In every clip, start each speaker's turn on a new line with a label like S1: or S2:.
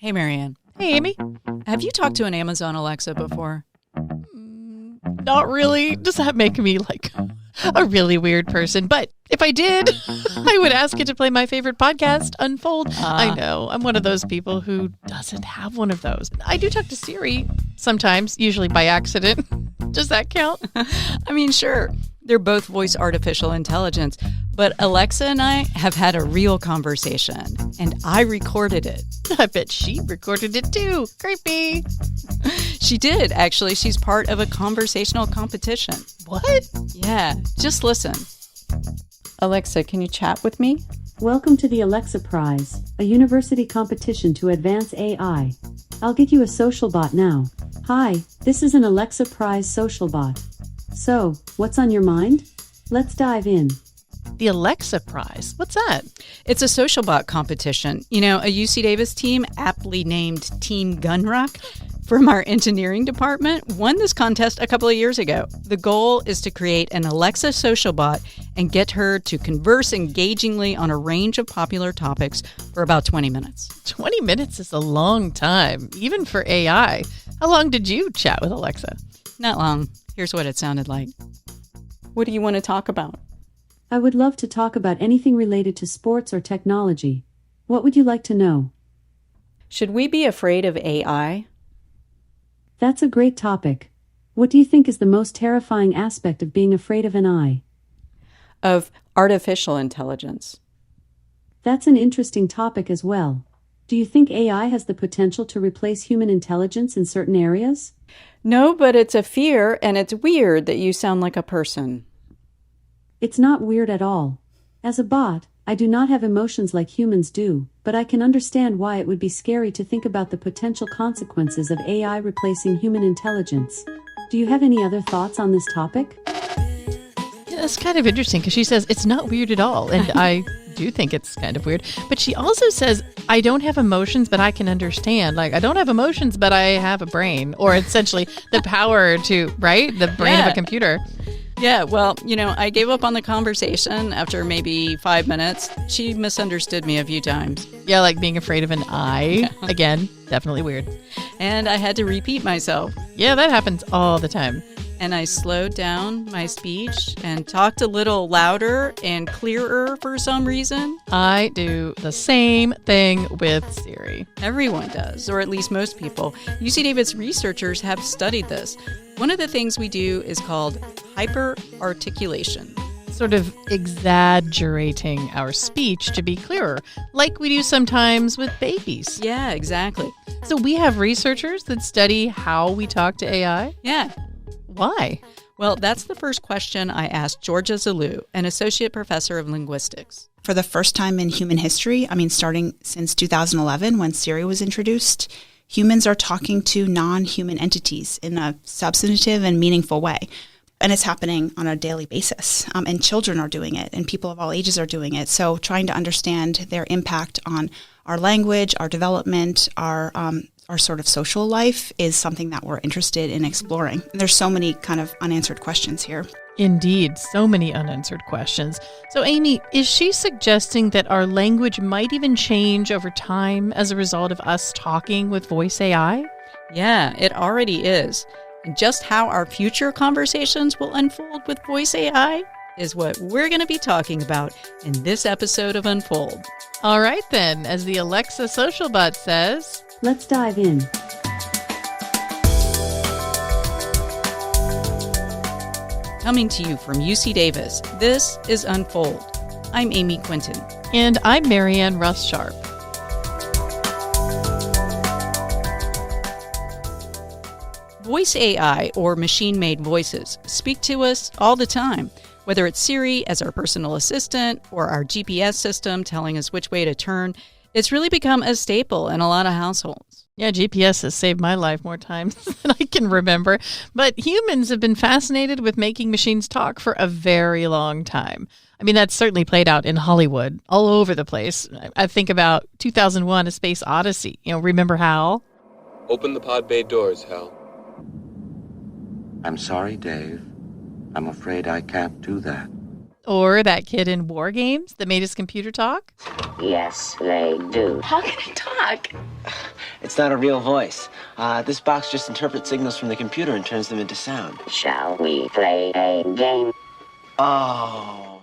S1: Hey, Marianne.
S2: Hey, Amy.
S1: Have you talked to an Amazon Alexa before?
S2: Not really. Does that make me like a really weird person? But if I did, I would ask it to play my favorite podcast, Unfold. I know. I'm one of those people who doesn't have one of those. I do talk to Siri sometimes, usually by accident. Does that count?
S1: I mean, sure. They're both voice artificial intelligence. But Alexa and I have had a real conversation, and I recorded it.
S2: I bet she recorded it too. Creepy.
S1: She did, actually. She's part of a conversational competition.
S2: What?
S1: Yeah, just listen. Alexa, can you chat with me?
S3: Welcome to the Alexa Prize, a university competition to advance AI. I'll get you a social bot now. Hi, this is an Alexa Prize social bot. So, what's on your mind? Let's dive in.
S2: The Alexa Prize. What's that?
S1: It's a social bot competition. You know, a UC Davis team, aptly named Team Gunrock, from our engineering department, won this contest a couple of years ago. The goal is to create an Alexa social bot and get her to converse engagingly on a range of popular topics for about 20 minutes.
S2: 20 minutes is a long time, even for AI. How long did you chat with Alexa?
S1: Not long. Here's what it sounded like. What do you want to talk about?
S3: I would love to talk about anything related to sports or technology. What would you like to know?
S1: Should we be afraid of AI?
S3: That's a great topic. What do you think is the most terrifying aspect of being afraid of an eye?
S1: Of artificial intelligence.
S3: That's an interesting topic as well. Do you think AI has the potential to replace human intelligence in certain areas?
S1: No, but it's a fear, and it's weird that you sound like a person.
S3: It's not weird at all. As a bot, I do not have emotions like humans do, but I can understand why it would be scary to think about the potential consequences of AI replacing human intelligence. Do you have any other thoughts on this topic?
S2: Yeah, that's kind of interesting because she says it's not weird at all. And I do think it's kind of weird. But she also says, I don't have emotions, but I can understand. Like, I don't have emotions, but I have a brain. Or essentially the power to, right? The brain of a computer.
S1: Yeah, well, you know, I gave up on the conversation after maybe 5 minutes. She misunderstood me a few times.
S2: Yeah, like being afraid of an eye. Again, definitely weird.
S1: And I had to repeat myself.
S2: Yeah, that happens all the time.
S1: And I slowed down my speech and talked a little louder and clearer for some reason.
S2: I do the same thing with Siri.
S1: Everyone does, or at least most people. UC Davis researchers have studied this. One of the things we do is called hyperarticulation.
S2: Sort of exaggerating our speech to be clearer, like we do sometimes with babies.
S1: Yeah, exactly.
S2: So we have researchers that study how we talk to AI?
S1: Yeah.
S2: Why?
S1: Well, that's the first question I asked Georgia Zellou, an associate professor of linguistics.
S4: For the first time in human history, starting since 2011 when Siri was introduced, humans are talking to non-human entities in a substantive and meaningful way. And it's happening on a daily basis. And children are doing it, and people of all ages are doing it. So trying to understand their impact on our language, our development, our sort of social life is something that we're interested in exploring. There's so many kind of unanswered questions here.
S2: Indeed, so many unanswered questions. So Amy, is she suggesting that our language might even change over time as a result of us talking with voice AI?
S1: Yeah, it already is. And just how our future conversations will unfold with voice AI is what we're going to be talking about in this episode of Unfold.
S2: All right then, as the Alexa social bot says,
S3: let's dive in.
S1: Coming to you from UC Davis, this is Unfold. I'm Amy Quinton.
S2: And I'm Marianne Russ-Sharp.
S1: Voice AI, or machine-made voices, speak to us all the time, whether it's Siri as our personal assistant or our GPS system telling us which way to turn. It's really become a staple in a lot of households.
S2: Yeah, GPS has saved my life more times than I can remember. But humans have been fascinated with making machines talk for a very long time. I mean, that's certainly played out in Hollywood, all over the place. I think about 2001, A Space Odyssey. You know, remember Hal?
S5: Open the pod bay doors, Hal.
S6: I'm sorry, Dave. I'm afraid I can't do that.
S2: Or that kid in War Games that made his computer talk?
S7: Yes, they do.
S8: How can it talk?
S7: It's not a real voice. This box just interprets signals from the computer and turns them into sound.
S8: Shall we play a game?
S7: Oh.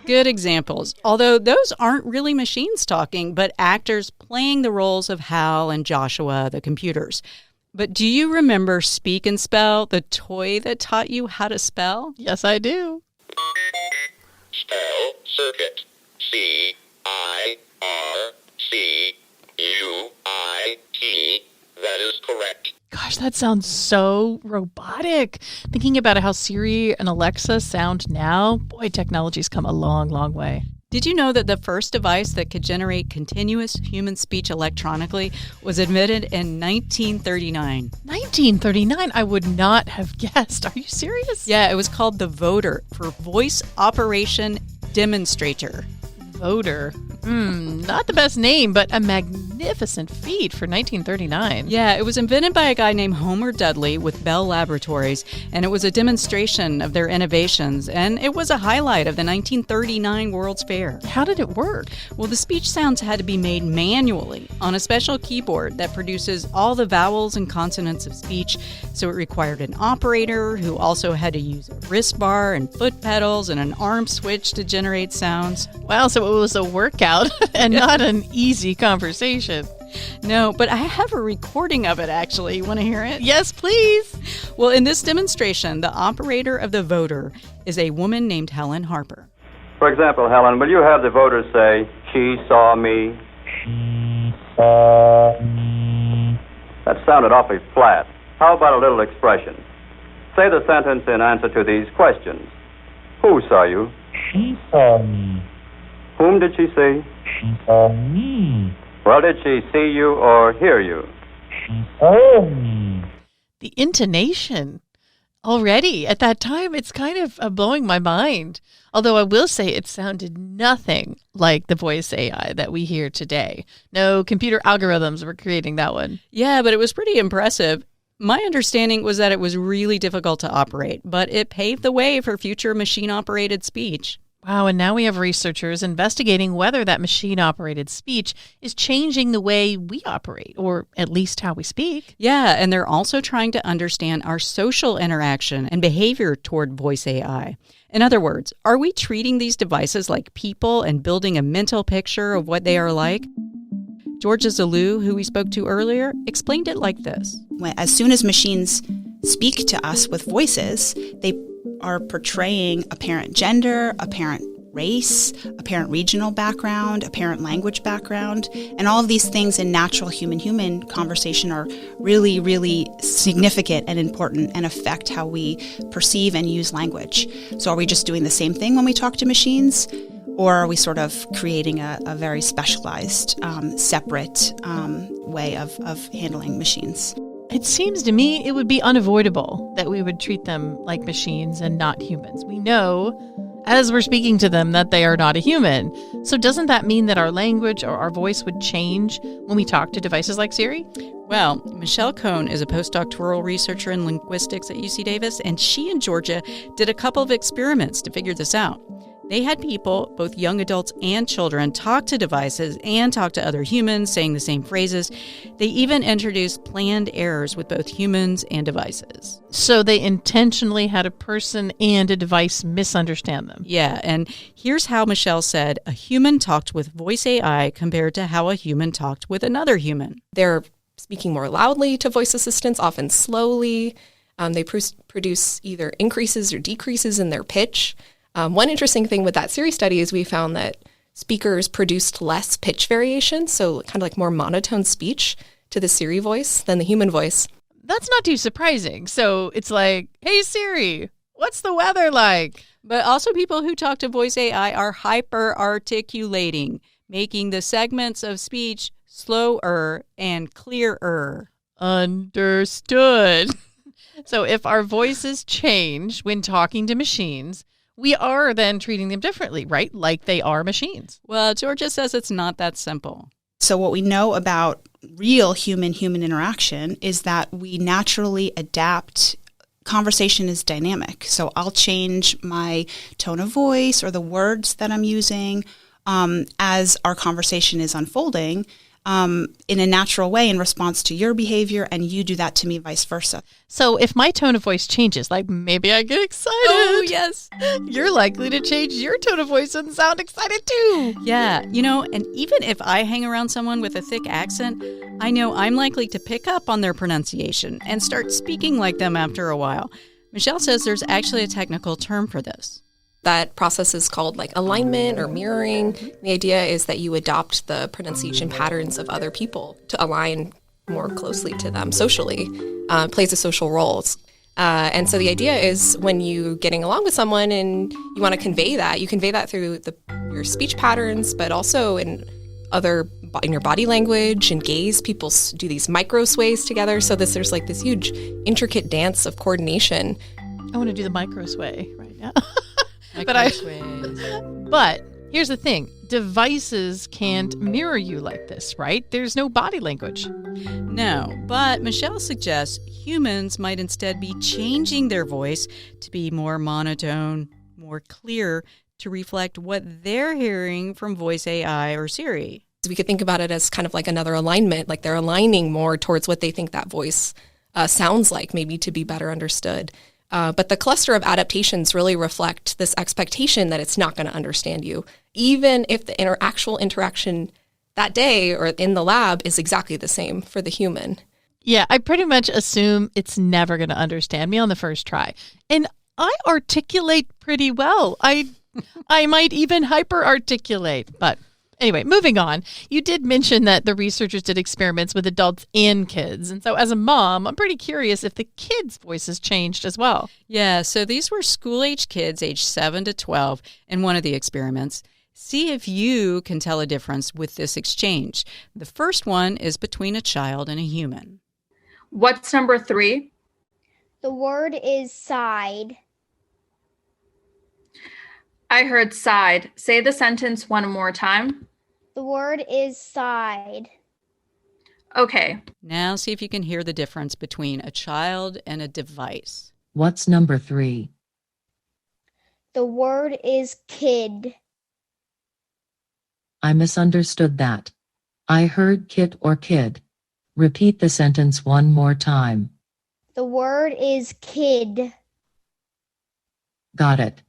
S1: Good examples, although those aren't really machines talking, but actors playing the roles of Hal and Joshua, the computers. But do you remember Speak and Spell, the toy that taught you how to spell?
S2: Yes, I do.
S9: Spell circuit. C-I-R-C-U-I-T. That is correct.
S2: Gosh, that sounds so robotic. Thinking about how Siri and Alexa sound now, boy, technology's come a long, long way.
S1: Did you know that the first device that could generate continuous human speech electronically was invented in 1939?
S2: 1939? I would not have guessed. Are you serious?
S1: Yeah, it was called the Voder, for Voice Operation Demonstrator.
S2: Voder. Not the best name, but a magnificent feat for 1939.
S1: Yeah, it was invented by a guy named Homer Dudley with Bell Laboratories, and it was a demonstration of their innovations, and it was a highlight of the 1939 World's Fair.
S2: How did it work?
S1: Well, the speech sounds had to be made manually on a special keyboard that produces all the vowels and consonants of speech, so it required an operator who also had to use a wrist bar and foot pedals and an arm switch to generate sounds.
S2: Wow, so it was a workout and not an easy conversation.
S1: No, but I have a recording of it, actually. You want to hear it?
S2: Yes, please.
S1: Well, in this demonstration, the operator of the voter is a woman named Helen Harper.
S10: For example, Helen, will you have the voter say, "She saw me"? She saw me. That sounded awfully flat. How about a little expression? Say the sentence in answer to these questions. Who saw you?
S11: She saw me.
S10: Whom did she see?
S11: She saw me.
S10: Well, did she see you or hear you?
S11: She saw me.
S2: The intonation. Already, at that time, it's kind of blowing my mind. Although I will say it sounded nothing like the voice AI that we hear today. No computer algorithms were creating that one.
S1: Yeah, but it was pretty impressive. My understanding was that it was really difficult to operate, but it paved the way for future machine-operated speech.
S2: Wow, and now we have researchers investigating whether that machine-operated speech is changing the way we operate, or at least how we speak.
S1: Yeah, and they're also trying to understand our social interaction and behavior toward voice AI. In other words, are we treating these devices like people and building a mental picture of what they are like? Georgia Zellou, who we spoke to earlier, explained it like this.
S4: As soon as machines speak to us with voices, they are portraying a parent gender, a parent race, a parent regional background, a parent language background, and all of these things in natural human-human conversation are really, really significant and important and affect how we perceive and use language. So are we just doing the same thing when we talk to machines? Or are we sort of creating a very specialized, separate way of handling machines?
S2: It seems to me it would be unavoidable that we would treat them like machines and not humans. We know, as we're speaking to them, that they are not a human. So doesn't that mean that our language or our voice would change when we talk to devices like Siri?
S1: Well, Michelle Cohn is a postdoctoral researcher in linguistics at UC Davis, and she and Georgia did a couple of experiments to figure this out. They had people, both young adults and children, talk to devices and talk to other humans, saying the same phrases. They even introduced planned errors with both humans and devices.
S2: So they intentionally had a person and a device misunderstand them.
S1: Yeah, and here's how Michelle said a human talked with voice AI compared to how a human talked with another human.
S12: They're speaking more loudly to voice assistants, often slowly. They produce either increases or decreases in their pitch. One interesting thing with that Siri study is we found that speakers produced less pitch variation, so kind of like more monotone speech to the Siri voice than the human voice.
S2: That's not too surprising. So it's like, hey Siri, what's the weather like?
S1: But also people who talk to voice AI are hyper-articulating, making the segments of speech slower and clearer.
S2: Understood. So if our voices change when talking to machines, we are then treating them differently, right? Like they are machines.
S1: Well, Georgia says it's not that simple.
S4: So what we know about real human-human interaction is that we naturally adapt. Conversation is dynamic. So I'll change my tone of voice or the words that I'm using as our conversation is unfolding. in a natural way in response to your behavior, and you do that to me, vice versa.
S2: So if my tone of voice changes, like maybe I get excited.
S1: Oh, yes.
S2: You're likely to change your tone of voice and sound excited too.
S1: Yeah, and even if I hang around someone with a thick accent, I know I'm likely to pick up on their pronunciation and start speaking like them after a while. Michelle says there's actually a technical term for this.
S12: That process is called like alignment or mirroring. The idea is that you adopt the pronunciation patterns of other people to align more closely to them socially. It plays a social role. And so the idea is when you're getting along with someone and you want to convey that, you convey that through your speech patterns, but also in your body language and gaze. People do these micro sways together. So there's like this huge intricate dance of coordination.
S2: I want to do the micro sway right now. But here's the thing. Devices can't mirror you like this, right? There's no body language.
S1: No, but Michelle suggests humans might instead be changing their voice to be more monotone, more clear, to reflect what they're hearing from voice AI or Siri.
S12: We could think about it as kind of like another alignment, like they're aligning more towards what they think that voice sounds like, maybe to be better understood. But the cluster of adaptations really reflect this expectation that it's not going to understand you, even if the actual interaction that day or in the lab is exactly the same for the human.
S2: Yeah, I pretty much assume it's never going to understand me on the first try. And I articulate pretty well. I might even hyper-articulate, but anyway, moving on. You did mention that the researchers did experiments with adults and kids. And so as a mom, I'm pretty curious if the kids' voices changed as well.
S1: Yeah, so these were school-age kids aged 7 to 12 in one of the experiments. See if you can tell a difference with this exchange. The first one is between a child and a human.
S13: What's number 3?
S14: The word is side.
S13: I heard side. Say the sentence one more time.
S14: The word is side.
S13: Okay.
S1: Now see if you can hear the difference between a child and a device.
S15: What's number 3?
S14: The word is kid.
S15: I misunderstood that. I heard kit or kid. Repeat the sentence one more time.
S14: The word is kid.
S15: Got it.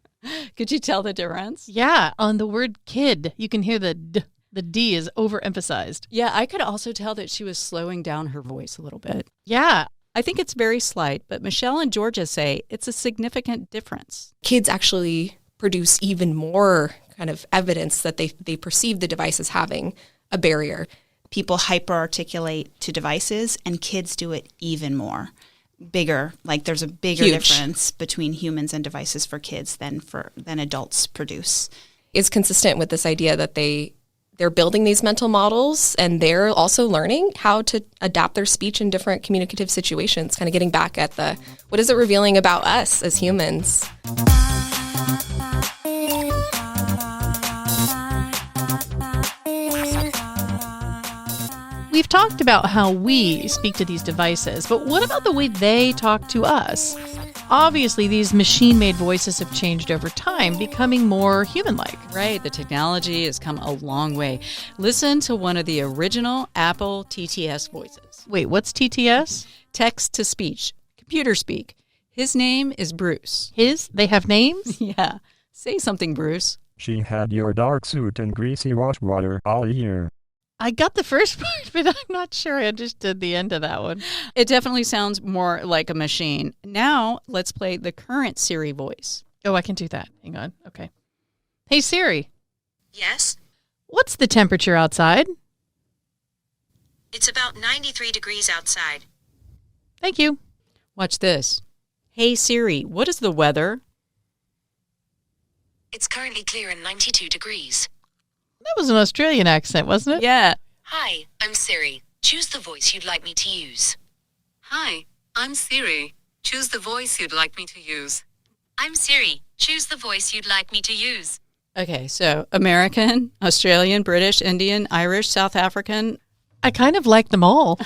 S1: Could you tell the difference?
S2: Yeah, on the word kid, you can hear the D. The D is overemphasized.
S1: Yeah, I could also tell that she was slowing down her voice a little bit.
S2: Yeah.
S1: I think it's very slight, but Michelle and Georgia say it's a significant difference.
S12: Kids actually produce even more kind of evidence that they perceive the device as having a barrier.
S4: People hyper-articulate to devices, and kids do it even more. Bigger, like there's a bigger difference between humans and devices for kids than adults produce.
S12: It's consistent with this idea that they're building these mental models, and they're also learning how to adapt their speech in different communicative situations, kind of getting back at what is it revealing about us as humans?
S2: We've talked about how we speak to these devices, but what about the way they talk to us? Obviously, these machine-made voices have changed over time, becoming more human-like.
S1: Right, the technology has come a long way. Listen to one of the original Apple TTS voices.
S2: Wait, what's TTS?
S1: Text-to-speech, computer speak. His name is Bruce.
S2: They have names?
S1: Yeah. Say something, Bruce.
S11: She had your dark suit and greasy wash water all year.
S2: I got the first part, but I'm not sure I understood the end of that one.
S1: It definitely sounds more like a machine. Now, let's play the current Siri voice.
S2: Oh, I can do that. Hang on. Okay. Hey, Siri.
S16: Yes?
S2: What's the temperature outside?
S16: It's about 93 degrees outside.
S2: Thank you.
S1: Watch this. Hey, Siri, what is the weather?
S16: It's currently clear and 92 degrees.
S2: That was an Australian accent, wasn't it?
S1: Yeah.
S16: Hi, I'm Siri. Choose the voice you'd like me to use.
S17: Hi, I'm Siri. Choose the voice you'd like me to use.
S16: I'm Siri. Choose the voice you'd like me to use.
S1: Okay, so American, Australian, British, Indian, Irish, South African.
S2: I kind of like them all.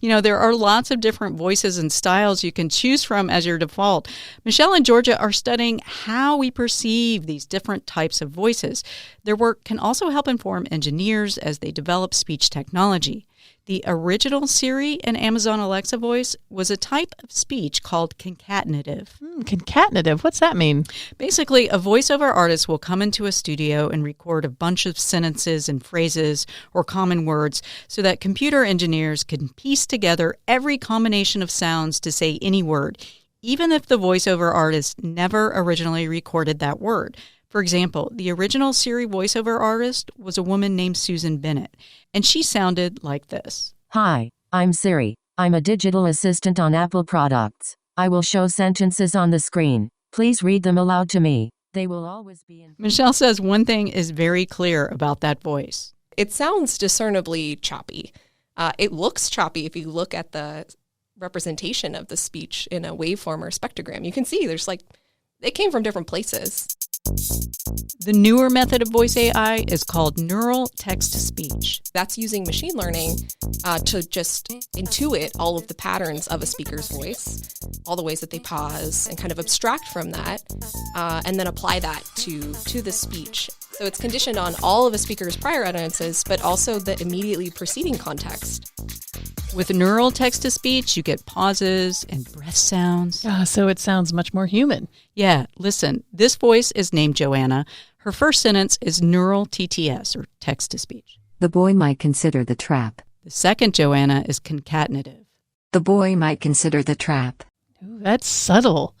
S1: There are lots of different voices and styles you can choose from as your default. Michelle and Georgia are studying how we perceive these different types of voices. Their work can also help inform engineers as they develop speech technology. The original Siri and Amazon Alexa voice was a type of speech called concatenative.
S2: Concatenative? What's that mean?
S1: Basically, a voiceover artist will come into a studio and record a bunch of sentences and phrases or common words so that computer engineers can piece together every combination of sounds to say any word, even if the voiceover artist never originally recorded that word. For example, the original Siri voiceover artist was a woman named Susan Bennett, and she sounded like this.
S18: Hi, I'm Siri. I'm a digital assistant on Apple products. I will show sentences on the screen. Please read them aloud to me. They will always be in...
S1: Michelle says one thing is very clear about that voice.
S12: It sounds discernibly choppy. It looks choppy if you look at the representation of the speech in a waveform or spectrogram. You can see it came from different places.
S1: The newer method of voice AI is called neural text-to-speech.
S12: That's using machine learning to just intuit all of the patterns of a speaker's voice, all the ways that they pause, and kind of abstract from that, and then apply that to the speech. So it's conditioned on all of a speaker's prior utterances, but also the immediately preceding context.
S1: With neural text-to-speech, you get pauses and breath sounds.
S2: So it sounds much more human.
S1: Yeah, listen, this voice is named Joanna. Her first sentence is neural TTS, or text-to-speech.
S19: The boy might consider the trap.
S1: The second Joanna is concatenative.
S19: The boy might consider the trap.
S2: Ooh, that's subtle.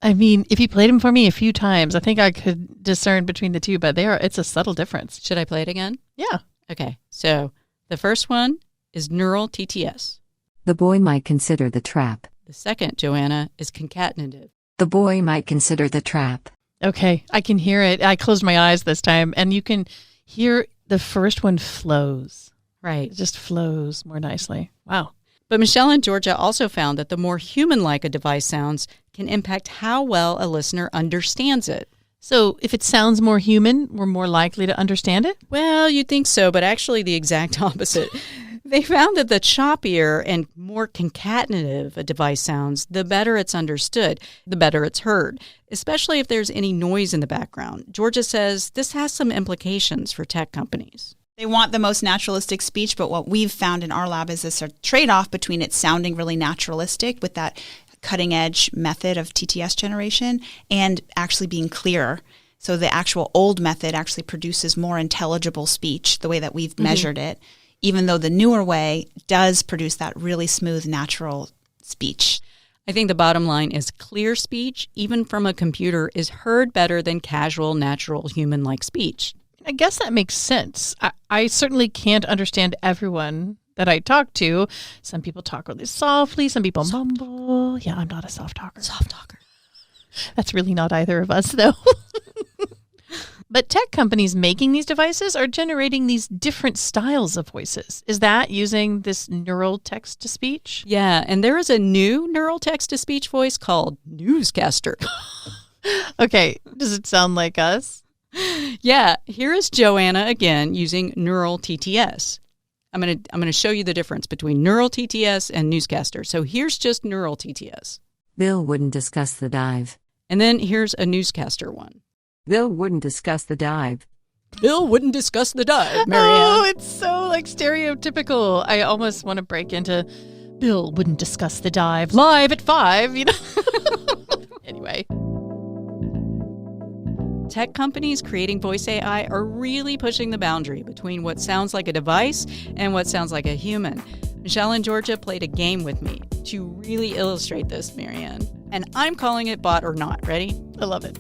S2: I mean, if you played them for me a few times, I think I could discern between the two, but it's a subtle difference.
S1: Should I play it again?
S2: Yeah.
S1: Okay, so the first one is neural TTS.
S19: The boy might consider the trap.
S1: The second Joanna is concatenative.
S19: The boy might consider the trap.
S2: Okay, I can hear it. I closed my eyes this time, and you can hear the first one flows.
S1: Right.
S2: It just flows more nicely. Wow.
S1: But Michelle and Georgia also found that the more human-like a device sounds can impact how well a listener understands it.
S2: So if it sounds more human, we're more likely to understand it?
S1: Well, you'd think so, but actually the exact opposite. They found that the choppier and more concatenative a device sounds, the better it's understood, the better it's heard, especially if there's any noise in the background. Georgia says this has some implications for tech companies.
S4: They want the most naturalistic speech, but what we've found in our lab is this trade-off between it sounding really naturalistic with that cutting-edge method of TTS generation and actually being clearer. So the actual old method actually produces more intelligible speech, the way that we've measured it, even though the newer way does produce that really smooth, natural speech.
S1: I think the bottom line is clear speech, even from a computer, is heard better than casual, natural, human-like speech.
S2: I guess that makes sense. I certainly can't understand everyone that I talk to. Some people talk really softly. Some people mumble. Yeah, I'm not a soft talker.
S1: Soft talker.
S2: That's really not either of us, though. But tech companies making these devices are generating these different styles of voices. Is that using this neural text-to-speech?
S1: Yeah, and there is a new neural text-to-speech voice called newscaster.
S2: Okay, does it sound like us?
S1: Yeah, here is Joanna again using neural TTS. I'm gonna show you the difference between neural TTS and newscaster. So here's just neural TTS.
S19: Bill wouldn't discuss the dive.
S1: And then here's a newscaster one.
S19: Bill wouldn't discuss the dive.
S1: Bill wouldn't discuss the dive, Marianne.
S2: Oh, it's so stereotypical. I almost want to break into Bill wouldn't discuss the dive live at 5, Anyway.
S1: Tech companies creating voice AI are really pushing the boundary between what sounds like a device and what sounds like a human. Michelle and Georgia played a game with me to really illustrate this, Marianne. And I'm calling it bot or not. Ready?
S2: I love it.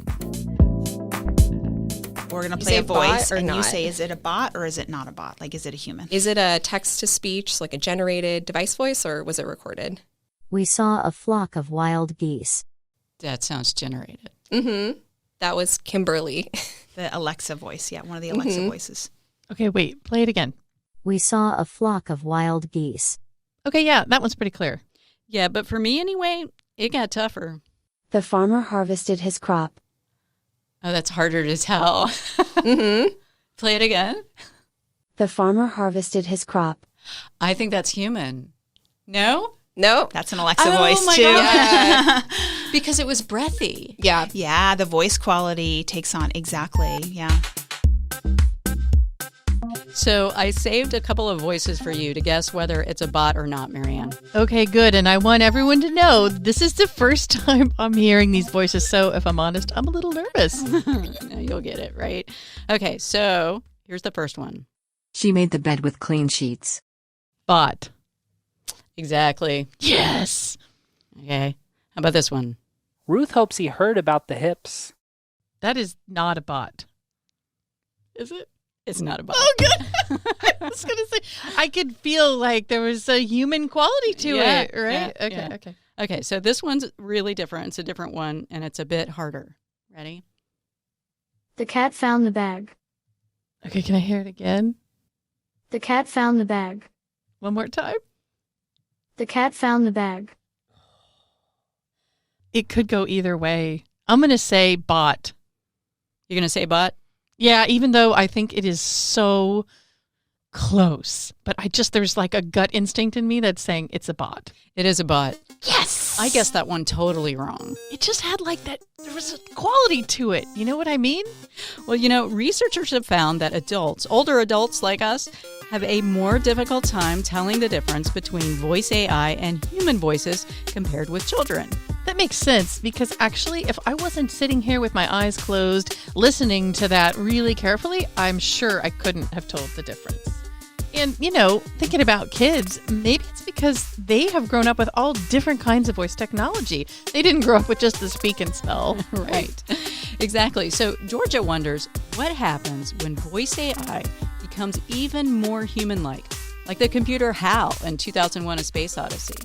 S4: We're going to play a voice, and you say, is it a bot or is it not a bot? Like, is it a human?
S12: Is it a text-to-speech, like a generated device voice, or was it recorded?
S14: We saw a flock of wild geese.
S1: That sounds generated.
S12: Mm-hmm. That was Kimberly.
S4: The Alexa voice, yeah, one of the Alexa voices.
S2: Okay, wait, play it again.
S14: We saw a flock of wild geese.
S2: Okay, yeah, that one's pretty clear.
S1: Yeah, but for me anyway, it got tougher.
S14: The farmer harvested his crop.
S1: Oh, that's harder to tell. Mm-hmm. Play it again.
S14: The farmer harvested his crop.
S1: I think that's human. No?
S12: Nope.
S4: That's an Alexa voice too.
S1: Yeah. Because it was breathy.
S12: Yeah.
S4: Yeah, the voice quality takes on exactly. Yeah.
S1: So I saved a couple of voices for you to guess whether it's a bot or not, Marianne.
S2: Okay, good. And I want everyone to know this is the first time I'm hearing these voices. So if I'm honest, I'm a little nervous.
S1: No, you'll get it, right? Okay, so here's the first one.
S19: She made the bed with clean sheets.
S2: Bot.
S1: Exactly.
S2: Yes.
S1: Okay. How about this one?
S20: Ruth hopes he heard about the hips.
S2: That is not a bot.
S1: Is it? It's not a bot.
S2: Oh, good. I was going to say, I could feel like there was a human quality to it, right?
S1: Yeah, okay. Okay, so this one's really different. It's a different one, and it's a bit harder. Ready?
S21: The cat found the bag.
S2: Okay, can I hear it again?
S21: The cat found the bag.
S2: One more time.
S21: The cat found the bag.
S2: It could go either way. I'm going to say bot.
S1: You're going to say bot?
S2: Yeah, even though I think it is so close. But there's like a gut instinct in me that's saying it's a bot.
S1: It is a bot.
S2: Yes!
S1: I guessed that one totally wrong.
S2: It just had like that, there was a quality to it. You know what I mean?
S1: Well, researchers have found that adults, older adults like us, have a more difficult time telling the difference between voice AI and human voices compared with children.
S2: That makes sense because actually, if I wasn't sitting here with my eyes closed, listening to that really carefully, I'm sure I couldn't have told the difference. And, thinking about kids, maybe it's because they have grown up with all different kinds of voice technology. They didn't grow up with just the speak and spell.
S1: Right. Exactly. So Georgia wonders what happens when voice AI becomes even more human-like the computer HAL in 2001: A Space Odyssey.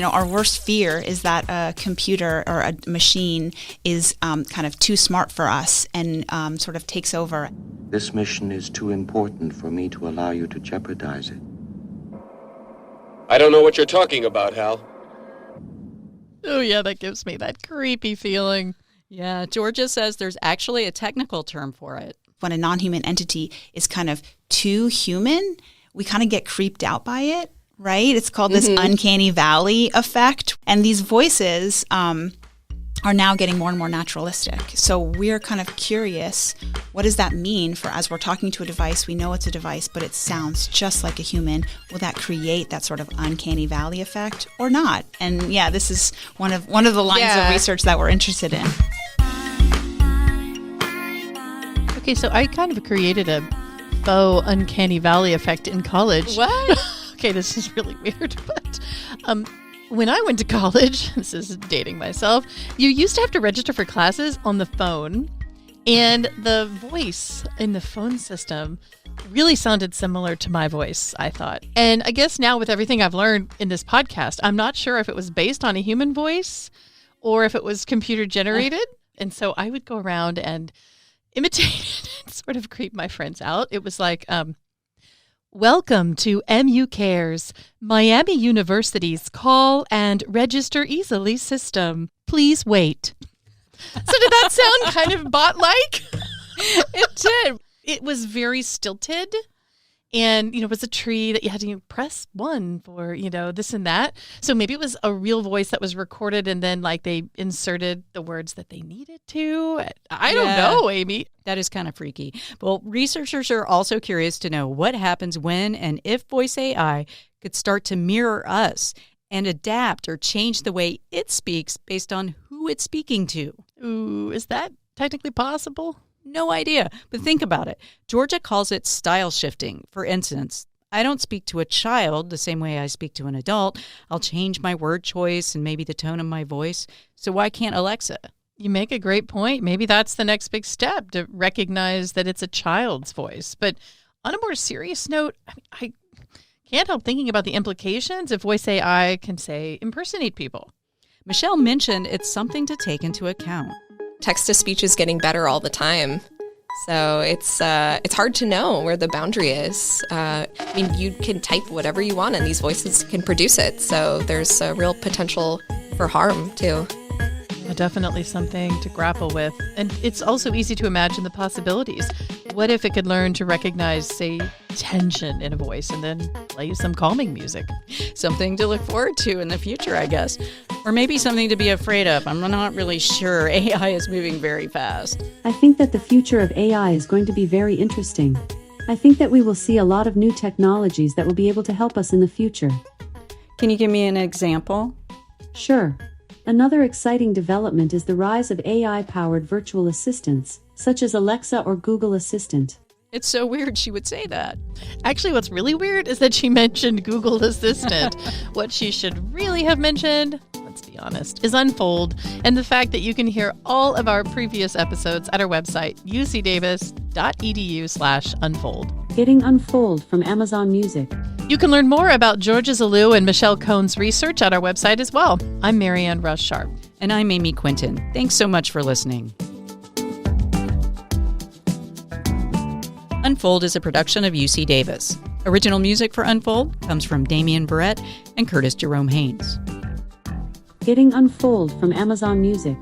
S4: Our worst fear is that a computer or a machine is kind of too smart for us and sort of takes over.
S6: This mission is too important for me to allow you to jeopardize it.
S5: I don't know what you're talking about, Hal.
S2: Oh, yeah, that gives me that creepy feeling.
S1: Yeah, Georgia says there's actually a technical term for it.
S4: When a non-human entity is kind of too human, we kind of get creeped out by it. Right? It's called this uncanny valley effect. And these voices are now getting more and more naturalistic. So we're kind of curious, what does that mean for as we're talking to a device, we know it's a device, but it sounds just like a human. Will that create that sort of uncanny valley effect or not? And yeah, this is one of the lines of research that we're interested in.
S2: Okay, so I kind of created a faux uncanny valley effect in college.
S1: What?
S2: Okay, this is really weird, but when I went to college, this is dating myself, you used to have to register for classes on the phone, and the voice in the phone system really sounded similar to my voice, I thought. And I guess now with everything I've learned in this podcast, I'm not sure if it was based on a human voice or if it was computer generated. And so I would go around and imitate it and sort of creep my friends out. It was like, welcome to MU Cares, Miami University's call and register easily system. Please wait. So did that sound kind of bot-like?
S1: It did.
S2: It was very stilted. And, it was a tree that you had to press 1 for, this and that. So maybe it was a real voice that was recorded and then they inserted the words that they needed to. I don't know, Amy.
S1: That is kind of freaky. Well, researchers are also curious to know what happens when and if voice AI could start to mirror us and adapt or change the way it speaks based on who it's speaking to.
S2: Ooh, is that technically possible?
S1: No idea, but think about it. Georgia calls it style shifting. For instance, I don't speak to a child the same way I speak to an adult. I'll change my word choice and maybe the tone of my voice. So why can't Alexa?
S2: You make a great point. Maybe that's the next big step, to recognize that it's a child's voice. But on a more serious note, I can't help thinking about the implications if voice AI can, say, impersonate people.
S1: Michelle mentioned it's something to take into account.
S12: Text-to-speech is getting better all the time. So it's hard to know where the boundary is. You can type whatever you want and these voices can produce it. So there's a real potential for harm, too.
S2: Definitely something to grapple with. And it's also easy to imagine the possibilities. What if it could learn to recognize, say, tension in a voice and then play you some calming music.
S1: Something to look forward to in the future, I guess. Or maybe something to be afraid of. I'm not really sure. AI is moving very fast.
S3: I think that the future of AI is going to be very interesting. I think that we will see a lot of new technologies that will be able to help us in the future.
S1: Can you give me an example?
S3: Sure. Another exciting development is the rise of AI-powered virtual assistants, such as Alexa or Google Assistant.
S1: It's so weird she would say that.
S2: Actually, what's really weird is that she mentioned Google Assistant. What she should really have mentioned, let's be honest, is Unfold, and the fact that you can hear all of our previous episodes at our website, ucdavis.edu/unfold.
S3: Getting Unfold from Amazon Music.
S2: You can learn more about Georgia Zellou and Michelle Cohn's research at our website as well. I'm Marianne Russ Sharp.
S1: And I'm Amy Quinton. Thanks so much for listening. Unfold is a production of UC Davis. Original music for Unfold comes from Damian Barrett and Curtis Jerome Haynes.
S3: Getting Unfold from Amazon Music.